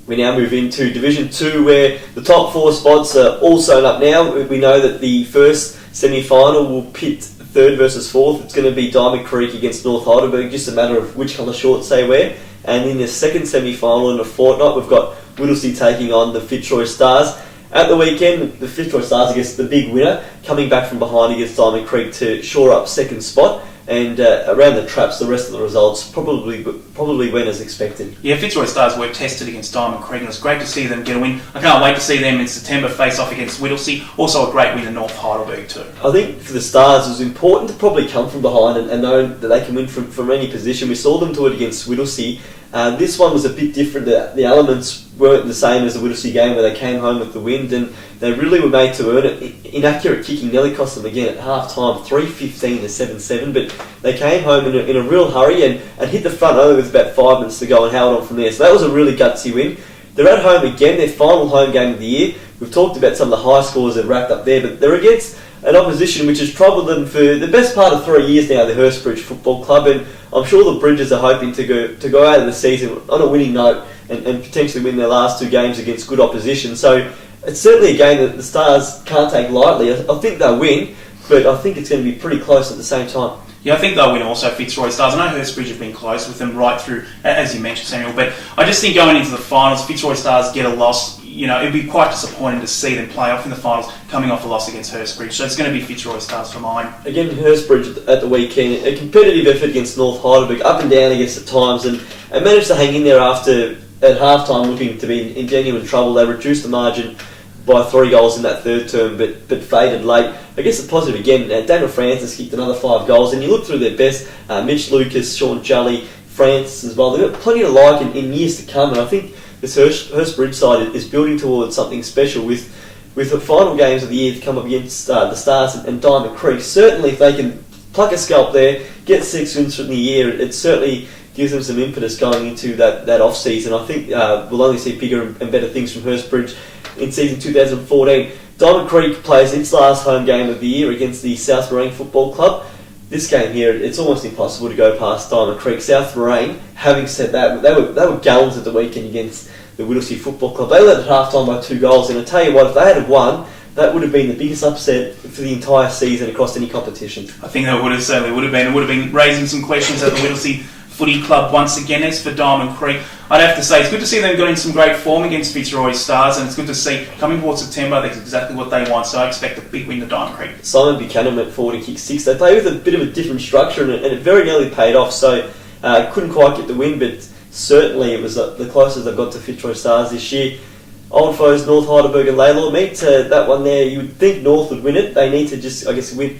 We now move into Division 2, where the top 4 spots are all sewn up now. We know that the first semi-final will pit 3rd versus 4th. It's going to be Diamond Creek against North Heidelberg, just a matter of which colour shorts they wear. And in the second semi-final in a fortnight, we've got Whittlesea taking on the Fitzroy Stars. At the weekend, the Fitzroy Stars against the big winner, coming back from behind against Diamond Creek to shore up second spot. And around the traps, the rest of the results probably went as expected. Yeah, Fitzroy Stars were tested against Diamond Creek, and it was great to see them get a win. I can't wait to see them in September face off against Whittlesea. Also a great win in North Heidelberg too. I think for the Stars, it was important to probably come from behind and know that they can win from any position. We saw them do it against Whittlesea. This one was a bit different. The elements weren't the same as the Whittlesea game, where they came home with the wind, and they really were made to earn it. Inaccurate kicking nearly cost them again at half-time, 3-15 to 7-7, but they came home in a real hurry and hit the front over with about 5 minutes to go and held on from there. So that was a really gutsy win. They're at home again, their final home game of the year. We've talked about some of the high scores they've racked up there, but they're against an opposition which has troubled them for the best part of 3 years now, the Hurstbridge Football Club, and I'm sure the Bridges are hoping to go out of the season on a winning note and potentially win their last 2 games against good opposition. So it's certainly a game that the Stars can't take lightly. I think they'll win, but I think it's going to be pretty close at the same time. Yeah, I think they'll win also, Fitzroy Stars. I know Hurstbridge have been close with them right through, as you mentioned, Samuel, but I just think going into the finals, Fitzroy Stars get a loss. It'd be quite disappointing to see them play off in the finals coming off a loss against Hurstbridge. So it's going to be Fitzroy Stars for mine. Again, Hurstbridge at the weekend, a competitive effort against North Heidelberg, up and down against at times, and managed to hang in there at half-time looking to be in genuine trouble. They reduced the margin by 3 goals in that third term, but faded late. I guess the positive again, Daniel Francis kicked another 5 goals, and you look through their best, Mitch Lucas, Sean Jolly, Francis as well. They've got plenty to like in years to come, and I think this Hurstbridge side is building towards something special with the final games of the year to come up against the Stars and Diamond Creek. Certainly, if they can pluck a scalp there, get 6 wins from the year, it certainly gives them some impetus going into that off-season. I think we'll only see bigger and better things from Hurstbridge in season 2014. Diamond Creek plays its last home game of the year against the South Moraine Football Club. This game here, it's almost impossible to go past Diamond Creek. South Moraine, having said that, they were gallons at the weekend against the Whittlesea Football Club. They led at half-time by 2 goals, and I tell you what, if they had won, that would have been the biggest upset for the entire season across any competition. I think that certainly would have been. It would have been raising some questions at the Whittlesea Footy Club once again. As for Diamond Creek, I'd have to say it's good to see them getting some great form against Fitzroy Stars, and it's good to see coming towards September, that's exactly what they want, so I expect a big win to Diamond Creek. Simon Buchanan went forward and kicked 6. They play with a bit of a different structure, and it very nearly paid off, so couldn't quite get the win, but certainly it was the closest they've got to Fitzroy Stars this year. Old foes North Heidelberg and Laylaw meet. That one there, you would think North would win it. They need to just,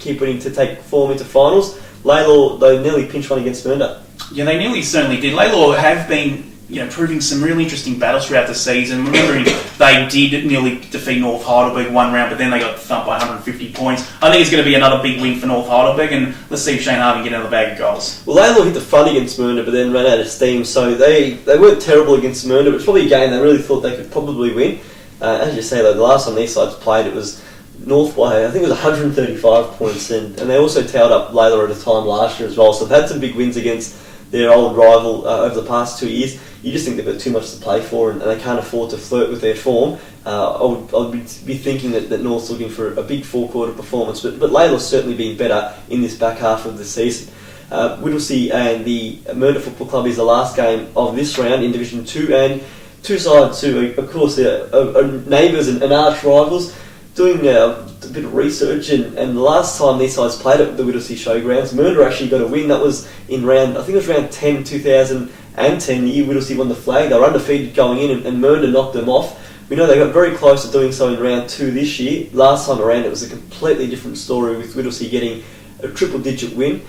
keep winning to take form into finals. Laylaw, though, nearly pinched one against Mernda. Yeah, they nearly certainly did. Laylaw have been proving some really interesting battles throughout the season. Remembering they did nearly defeat North Heidelberg 1 round, but then they got thumped by 150 points. I think it's going to be another big win for North Heidelberg, and let's see if Shane Harvey get another bag of goals. Well, Laylaw hit the front against Mernda, but then ran out of steam, so they weren't terrible against Mernda, but it's probably a game they really thought they could probably win. As you say, though, the last time these sides played, it was North by, I think it was 135 points, and they also tailed up Laylaw at a time last year as well, so they've had some big wins against their old rival over the past 2 years. You just think they've got too much to play for, and they can't afford to flirt with their form. I would be thinking that North's looking for a big 4-quarter performance, but Laylaw's certainly been better in this back half of the season. Whittlesea and the Mernda Football Club is the last game of this round in Division 2, and two sides who, of course, are neighbours and arch rivals. Doing a bit of research, and the last time these sides played at the Whittlesea Showgrounds, Mernda actually got a win. That was in round 10, 2010, the year Whittlesea won the flag. They were undefeated going in, and Mernda knocked them off. We know they got very close to doing so in round 2 this year. Last time around, it was a completely different story, with Whittlesea getting a triple-digit win.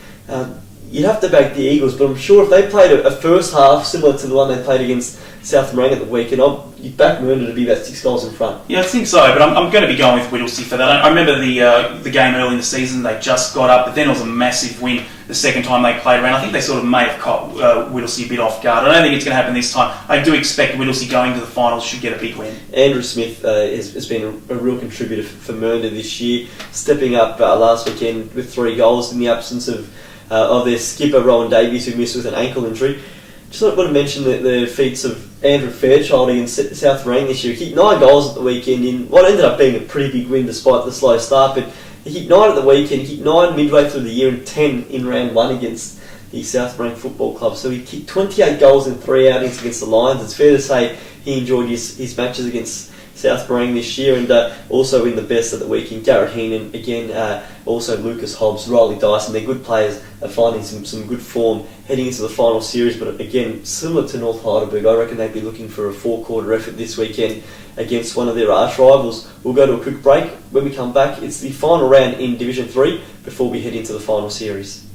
You'd have to back the Eagles, but I'm sure if they played a first half similar to the one they played against South Moraine at the weekend, you'd back Mernda to be about 6 goals in front. Yeah, I think so, but I'm going to be going with Whittlesea for that. I remember the game early in the season, they just got up, but then it was a massive win the second time they played around. I think they sort of may have caught Whittlesea a bit off guard. I don't think it's going to happen this time. I do expect Whittlesea going to the finals should get a big win. Andrew Smith has been a real contributor for Mernda this year, stepping up last weekend with 3 goals in the absence of their skipper Rowan Davies, who missed with an ankle injury. Just want to mention the feats of Andrew Fairchild against South Rang this year. He kicked 9 goals at the weekend in what ended up being a pretty big win despite the slow start, but he kicked 9 at the weekend, he kicked 9 midway through the year and 10 in round 1 against the South Rang Football Club. So he kicked 28 goals in 3 outings against the Lions. It's fair to say he enjoyed his matches against South Rang this year, and also in the best at the weekend, Garrett Heenan, again, also Lucas Hobbs, Riley Dyson. They're good players, are finding some good form heading into the final series, but again, similar to North Heidelberg, I reckon they'd be looking for a 4-quarter effort this weekend against one of their arch rivals. We'll go to a quick break. When we come back, it's the final round in Division 3 before we head into the final series.